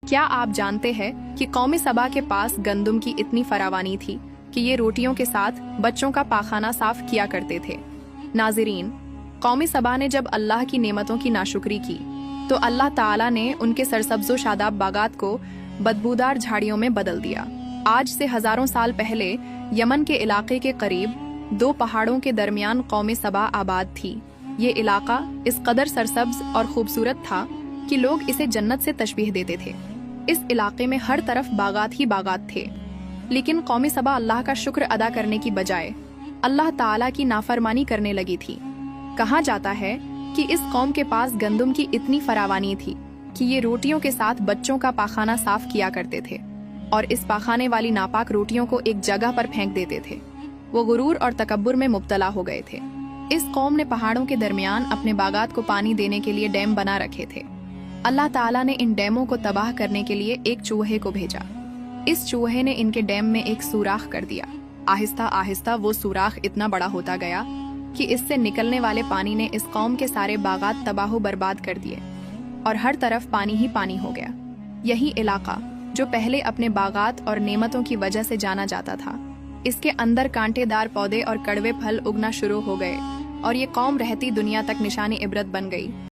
کیا آپ جانتے ہیں کہ قوم سبا کے پاس گندم کی اتنی فراوانی تھی کہ یہ روٹیوں کے ساتھ بچوں کا پاخانہ صاف کیا کرتے تھے؟ ناظرین، قوم سبا نے جب اللہ کی نعمتوں کی ناشکری کی تو اللہ تعالیٰ نے ان کے سرسبز و شاداب باغات کو بدبودار جھاڑیوں میں بدل دیا۔ آج سے ہزاروں سال پہلے یمن کے علاقے کے قریب 2 پہاڑوں کے درمیان قوم سبا آباد تھی۔ یہ علاقہ اس قدر سرسبز اور خوبصورت تھا کہ لوگ اسے جنت سے تشبیہ دیتے تھے۔ اس علاقے میں ہر طرف باغات ہی باغات تھے، لیکن قوم سبا اللہ کا شکر ادا کرنے کی بجائے اللہ تعالیٰ کی نافرمانی کرنے لگی تھی۔ کہا جاتا ہے کہ اس قوم کے پاس گندم کی اتنی فراوانی تھی کہ یہ روٹیوں کے ساتھ بچوں کا پاخانہ صاف کیا کرتے تھے اور اس پاخانے والی ناپاک روٹیوں کو ایک جگہ پر پھینک دیتے تھے۔ وہ غرور اور تکبر میں مبتلا ہو گئے تھے۔ اس قوم نے پہاڑوں کے درمیان اپنے باغات کو پانی دینے کے لیے ڈیم بنا رکھے تھے۔ اللہ تعالیٰ نے ان ڈیموں کو تباہ کرنے کے لیے ایک چوہے کو بھیجا۔ اس چوہے نے ان کے ڈیم میں ایک سوراخ کر دیا۔ آہستہ آہستہ وہ سوراخ اتنا بڑا ہوتا گیا کہ اس سے نکلنے والے پانی نے اس قوم کے سارے باغات تباہ و برباد کر دیے اور ہر طرف پانی ہی پانی ہو گیا۔ یہی علاقہ جو پہلے اپنے باغات اور نعمتوں کی وجہ سے جانا جاتا تھا، اس کے اندر کانٹے دار پودے اور کڑوے پھل اگنا شروع ہو گئے اور یہ قوم رہتی دنیا تک نشانی عبرت بن گئی۔